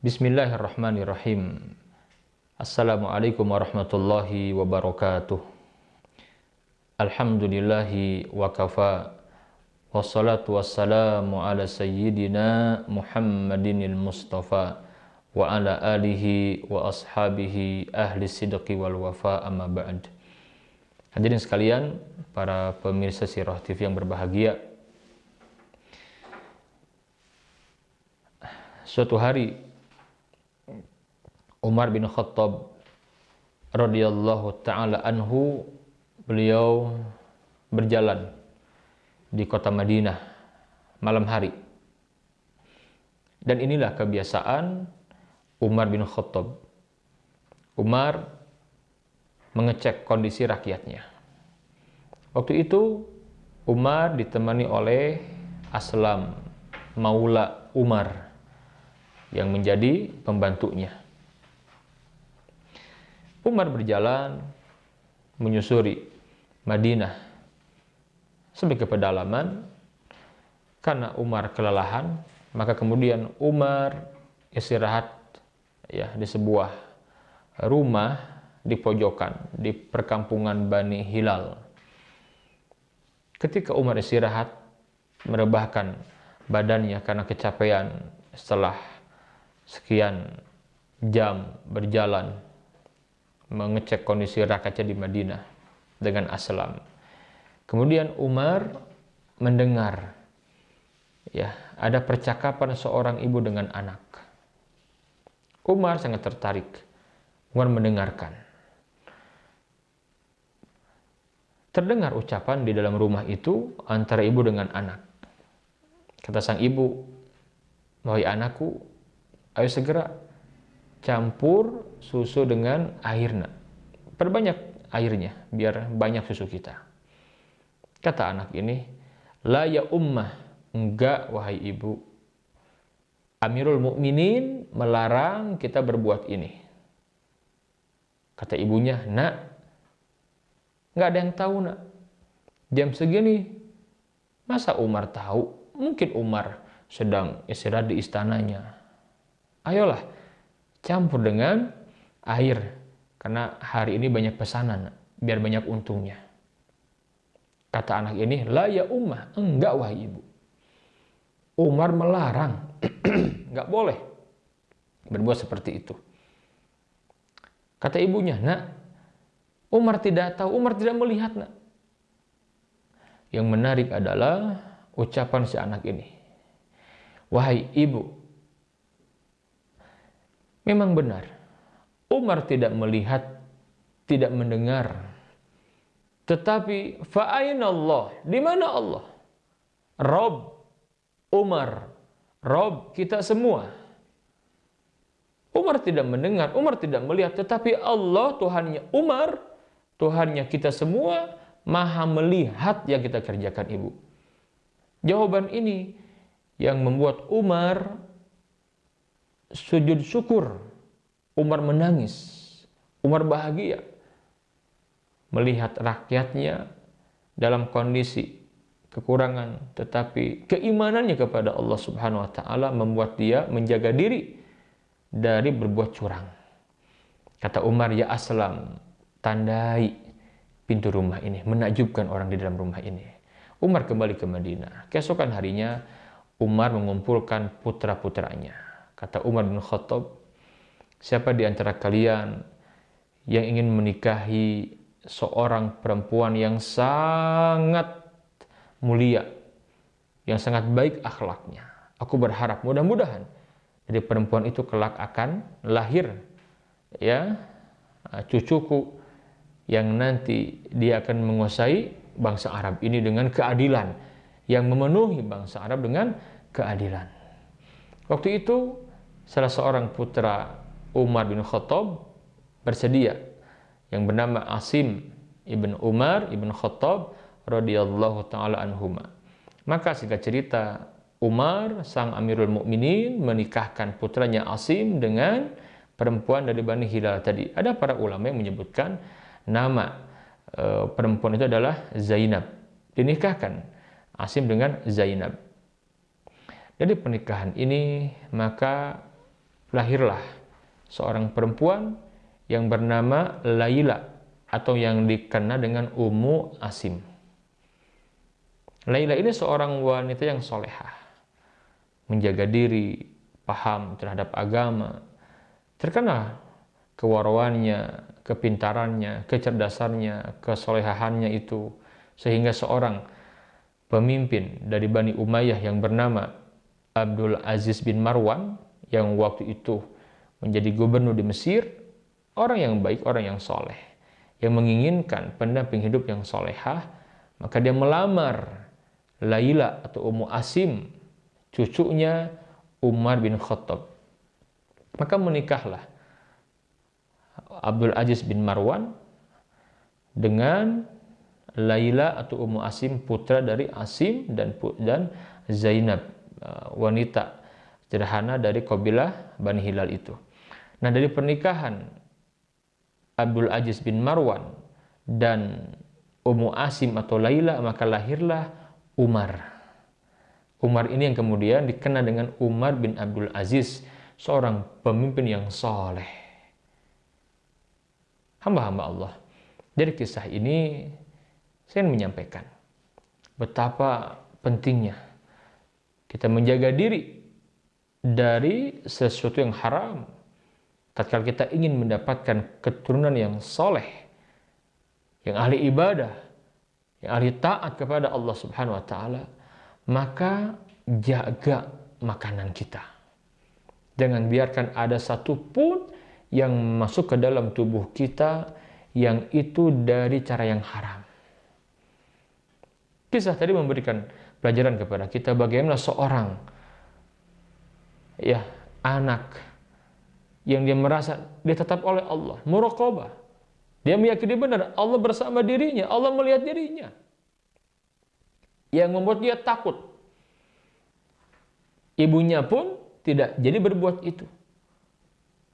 Bismillahirrahmanirrahim. Assalamualaikum warahmatullahi wabarakatuh. Alhamdulillahi wa kafa. Wassalatu wassalamu ala sayyidina Muhammadinil Mustafa wa ala alihi wa ashabihi ahli sidqi wal wafa, amma ba'd. Hadirin sekalian, para pemirsa Sirah TV yang berbahagia. Suatu hari Umar bin Khattab radhiyallahu ta'ala anhu, beliau berjalan di kota Madinah malam hari. Dan inilah kebiasaan Umar bin Khattab. Umar mengecek kondisi rakyatnya. Waktu itu Umar ditemani oleh Aslam, Maula Umar, yang menjadi pembantunya. Umar berjalan menyusuri Madinah sampai ke pedalaman. Karena Umar kelelahan, maka kemudian Umar istirahat di sebuah rumah di pojokan di perkampungan Bani Hilal. Ketika Umar istirahat, merebahkan badannya karena kecapean setelah sekian jam berjalan mengecek kondisi rakyatnya di Madinah dengan Aslam. Kemudian Umar mendengar ada percakapan seorang ibu dengan anak. Umar sangat tertarik. Umar mendengarkan. Terdengar ucapan di dalam rumah itu antara ibu dengan anak. Kata sang ibu, "Wahai anakku, ayo segera campur susu dengan airnya. Perbanyak airnya biar banyak susu kita." Kata anak ini, "La ya ummah." Enggak, wahai ibu. Amirul Mukminin melarang kita berbuat ini. Kata ibunya, "Nak, enggak ada yang tahu, nak. Jam segini masa Umar tahu? Mungkin Umar sedang istirahat di istananya. Ayolah, campur dengan air, karena hari ini banyak pesanan, biar banyak untungnya." Kata anak ini, "La ya ummah." Enggak, wahai ibu. Umar melarang. Enggak boleh berbuat seperti itu. Kata ibunya, "Nak, Umar tidak tahu, Umar tidak melihat, nak." Yang menarik adalah ucapan si anak ini. "Wahai ibu, memang benar, Umar tidak melihat, tidak mendengar. Tetapi fa'aina Allah? Di mana Allah? Rabb Umar, Rabb kita semua. Umar tidak mendengar, Umar tidak melihat, tetapi Allah, Tuhannya Umar, Tuhannya kita semua, maha melihat yang kita kerjakan, ibu." Jawaban ini yang membuat Umar sujud syukur. Umar menangis. Umar bahagia melihat rakyatnya dalam kondisi kekurangan, tetapi keimanannya kepada Allah Subhanahu wa taala membuat dia menjaga diri dari berbuat curang. Kata Umar, "Ya Aslam, tandai pintu rumah ini, menakjubkan orang di dalam rumah ini." Umar kembali ke Madinah. Keesokan harinya Umar mengumpulkan putra-putranya. Kata Umar bin Khattab, "Siapa di antara kalian yang ingin menikahi seorang perempuan yang sangat mulia, yang sangat baik akhlaknya? Aku berharap mudah-mudahan dari perempuan itu kelak akan lahir cucuku yang nanti dia akan menguasai bangsa Arab ini dengan keadilan, yang memenuhi bangsa Arab dengan keadilan." Waktu itu salah seorang putra Umar bin Khattab bersedia, yang bernama Asim ibn Umar ibn Khattab radhiyallahu ta'ala anhuma. Maka singkat cerita, Umar sang Amirul Mukminin menikahkan putranya Asim dengan perempuan dari Bani Hilal tadi. Ada para ulama yang menyebutkan nama perempuan itu adalah Zainab. Dinikahkan Asim dengan Zainab. Dari pernikahan ini maka lahirlah seorang perempuan yang bernama Laila atau yang dikenal dengan Ummu Asim. Laila ini seorang wanita yang solehah, menjaga diri, paham terhadap agama, terkenal kewarawannya, kepintarannya, kecerdasannya, kesolehahannya itu, sehingga seorang pemimpin dari Bani Umayyah yang bernama Abdul Aziz bin Marwan yang waktu itu menjadi gubernur di Mesir, orang yang baik, orang yang soleh, yang menginginkan pendamping hidup yang solehah, maka dia melamar Laila atau Ummu Asim, cucunya Umar bin Khattab. Maka menikahlah Abdul Aziz bin Marwan dengan Laila atau Ummu Asim, putra dari Asim dan Zainab, wanita sederhana dari kabilah Bani Hilal itu. Nah, dari pernikahan Abdul Aziz bin Marwan dan Ummu Asim atau Laila, maka lahirlah Umar. Umar ini yang kemudian dikenal dengan Umar bin Abdul Aziz, seorang pemimpin yang soleh, hamba-hamba Allah. Dari kisah ini saya ingin menyampaikan betapa pentingnya kita menjaga diri dari sesuatu yang haram. Tatkala kita ingin mendapatkan keturunan yang soleh, yang ahli ibadah, yang ahli taat kepada Allah Subhanahu wa taala, maka jaga makanan kita. Jangan biarkan ada satupun yang masuk ke dalam tubuh kita yang itu dari cara yang haram. Kisah tadi memberikan pelajaran kepada kita bagaimana seorang anak yang dia merasa dia tetap oleh Allah, muraqabah. Dia meyakini benar Allah bersama dirinya, Allah melihat dirinya. Yang membuat dia takut. Ibunya pun tidak jadi berbuat itu.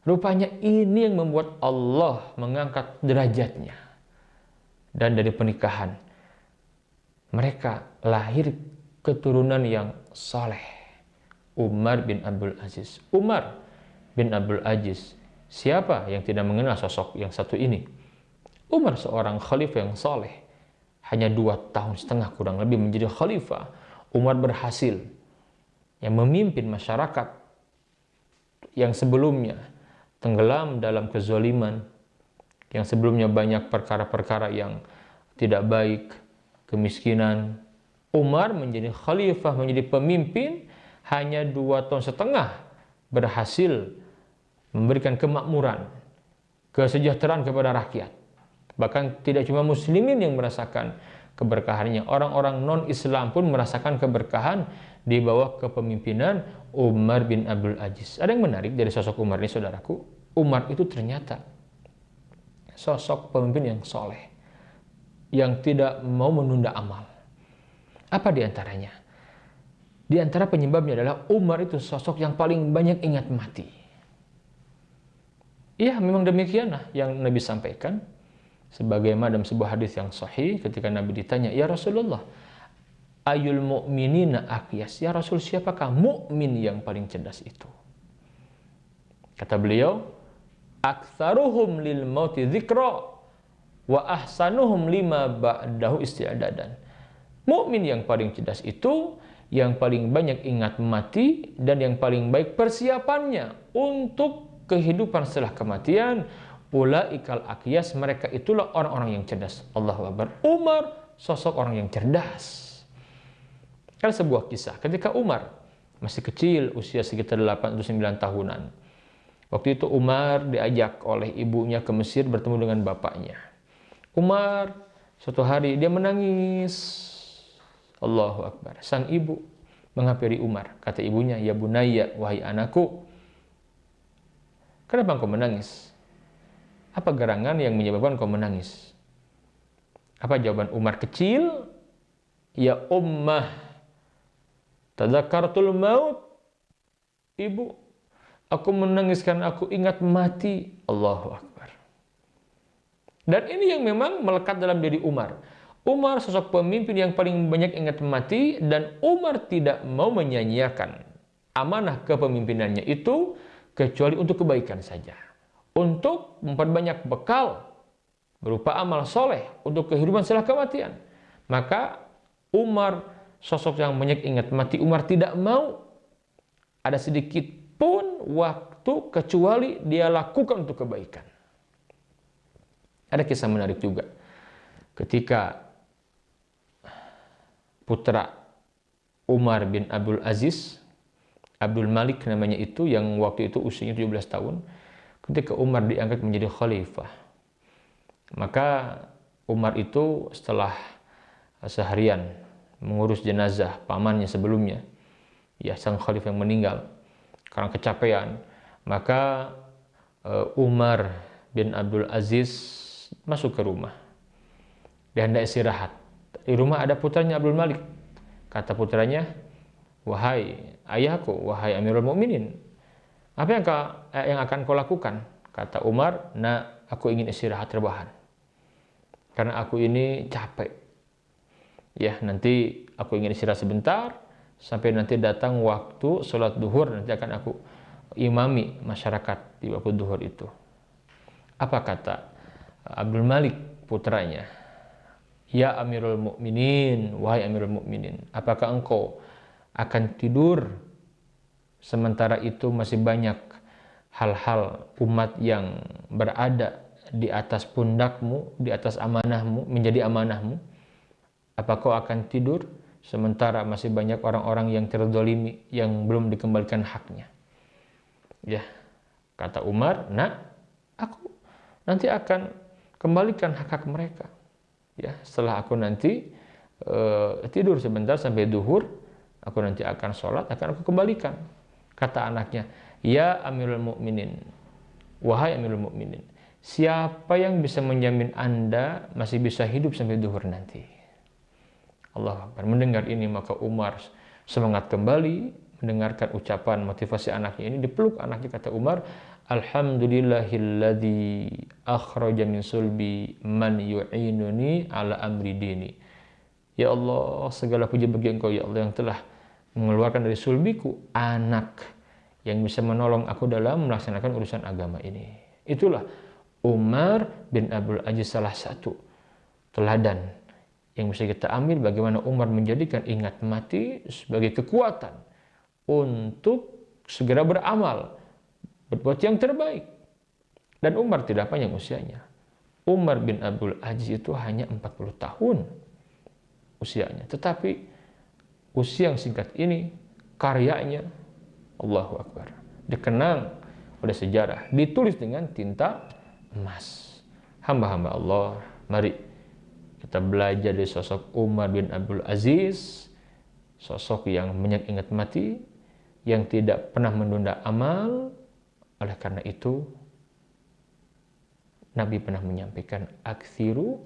Rupanya ini yang membuat Allah mengangkat derajatnya. Dan dari pernikahan, mereka lahir keturunan yang soleh. Umar bin Abdul Aziz. Umar bin Abdul Aziz. Siapa yang tidak mengenal sosok yang satu ini? Umar seorang khalifah yang soleh. Hanya 2,5 tahun kurang lebih menjadi khalifah. Umar berhasil yang memimpin masyarakat yang sebelumnya tenggelam dalam kezaliman, yang sebelumnya banyak perkara-perkara yang tidak baik, kemiskinan. Umar menjadi khalifah, menjadi pemimpin, hanya 2,5 tahun berhasil memberikan kemakmuran, kesejahteraan kepada rakyat. Bahkan tidak cuma muslimin yang merasakan keberkahannya, orang-orang non-Islam pun merasakan keberkahan di bawah kepemimpinan Umar bin Abdul Aziz. Ada yang menarik dari sosok Umar ini, saudaraku. Umar itu ternyata sosok pemimpin yang soleh, yang tidak mau menunda amal. Apa di antaranya? Di antara penyebabnya adalah Umar itu sosok yang paling banyak ingat mati. Iya, memang demikianlah yang Nabi sampaikan. Sebagaimana dalam sebuah hadis yang sahih, ketika Nabi ditanya, "Ya Rasulullah, ayul mu'minina aqyas?" Ya Rasul, siapakah mukmin yang paling cerdas itu? Kata beliau, "Aktsaruhum lil mauti dzikra wa ahsanuhum lima ba'dahu isti'dadan." Mukmin yang paling cerdas itu yang paling banyak ingat mati dan yang paling baik persiapannya untuk kehidupan setelah kematian. Ulaikal aqyas, mereka itulah orang-orang yang cerdas. Allahu Akbar. Umar sosok orang yang cerdas. Ada sebuah kisah ketika Umar masih kecil, usia sekitar 8 atau 9 tahunan. Waktu itu Umar diajak oleh ibunya ke Mesir bertemu dengan bapaknya. Umar suatu hari dia menangis. Allahu Akbar. Sang ibu menghampiri Umar. Kata ibunya, "Ya bunayya, wahai anakku, kenapa engkau menangis? Apa gerangan yang menyebabkan kau menangis?" Apa jawaban Umar kecil? "Ya ummah, tadzakartul maut." Ibu, aku menangis karena aku ingat mati. Allahu Akbar. Dan ini yang memang melekat dalam diri Umar. Umar sosok pemimpin yang paling banyak ingat mati, dan Umar tidak mau menyanyiakan amanah kepemimpinannya itu, ketika kecuali untuk kebaikan saja. Untuk memperbanyak bekal berupa amal soleh untuk kehidupan setelah kematian. Maka Umar, sosok yang banyak ingat mati, Umar tidak mau ada sedikit pun waktu kecuali dia lakukan untuk kebaikan. Ada kisah menarik juga. Ketika putra Umar bin Abdul Aziz, Abdul Malik namanya itu, yang waktu itu usianya 17 tahun, ketika Umar diangkat menjadi khalifah, maka Umar itu setelah seharian mengurus jenazah pamannya sebelumnya, ya sang khalifah yang meninggal karena kecapean, maka Umar bin Abdul Aziz masuk ke rumah. Dia hendak istirahat. Di rumah ada putranya Abdul Malik. Kata putranya, "Wahai ayahku, wahai Amirul Mukminin, apa yang akan kau lakukan?" Kata Umar, "Nak, aku ingin istirahat rebahan. Karena aku ini capek. Ya, nanti aku ingin istirahat sebentar, sampai nanti datang waktu sholat duhur, nanti akan aku imami masyarakat di waktu duhur itu." Apa kata Abdul Malik putranya? "Ya Amirul Mukminin, wahai Amirul Mukminin, apakah engkau akan tidur sementara itu masih banyak hal-hal umat yang berada di atas pundakmu, di atas amanahmu, menjadi amanahmu? Apa kau akan tidur sementara masih banyak orang-orang yang terzalimi, yang belum dikembalikan haknya?" Ya, kata Umar, "Nak, aku nanti akan kembalikan hak-hak mereka. Ya, setelah aku nanti tidur sebentar sampai duhur, aku nanti akan sholat, akan aku kembalikan." Kata anaknya, "Ya Amirul Mukminin, wahai Amirul Mukminin, siapa yang bisa menjamin Anda masih bisa hidup sampai duhur nanti?" Allah Akbar. Mendengar ini maka Umar semangat kembali mendengarkan ucapan motivasi anaknya ini. Dipeluk anaknya, kata Umar, "Alhamdulillahilladzi akhraja min sulbi man yu'inuni ala amri dini." Ya Allah, segala puji bagi Engkau ya Allah yang telah mengeluarkan dari sulbiku anak yang bisa menolong aku dalam melaksanakan urusan agama ini. Itulah Umar bin Abdul Aziz, salah satu teladan yang bisa kita ambil bagaimana Umar menjadikan ingat mati sebagai kekuatan untuk segera beramal, berbuat yang terbaik. Dan Umar tidak panjang usianya. Umar bin Abdul Aziz itu hanya 40 tahun usianya. Tetapi usia yang singkat ini, karyanya, Allahu Akbar, dikenang oleh sejarah, ditulis dengan tinta emas. Hamba-hamba Allah, mari kita belajar dari sosok Umar bin Abdul Aziz, sosok yang banyak ingat mati, yang tidak pernah menunda amal. Oleh karena itu, Nabi pernah menyampaikan, "Aktsiru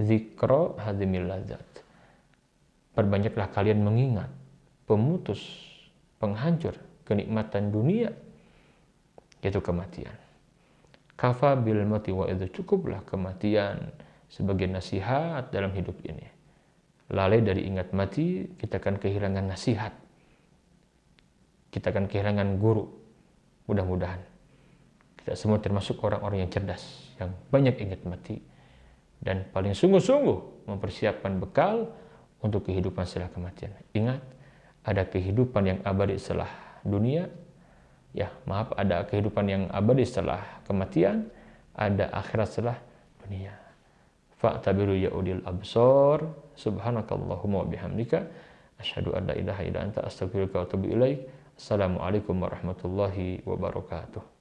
dzikra hadimil ladzat." Perbanyaklah kalian mengingat pemutus, penghancur kenikmatan dunia, yaitu kematian. Kafa bil mauti wa idza, cukuplah kematian sebagai nasihat dalam hidup ini. Lalai dari ingat mati, kita akan kehilangan nasihat. Kita akan kehilangan guru. Mudah-mudahan kita semua termasuk orang-orang yang cerdas, yang banyak ingat mati, dan paling sungguh-sungguh mempersiapkan bekal untuk kehidupan setelah kematian. Ingat, ada kehidupan yang abadi setelah dunia. Ada kehidupan yang abadi setelah kematian, ada akhirat setelah dunia. Fa'tabiru ya ulil absar. Subhanakallahumma wa bihamdika asyhadu an la ilaha illa anta astaghfiruka wa atubu ilaik. Assalamualaikum warahmatullahi wabarakatuh.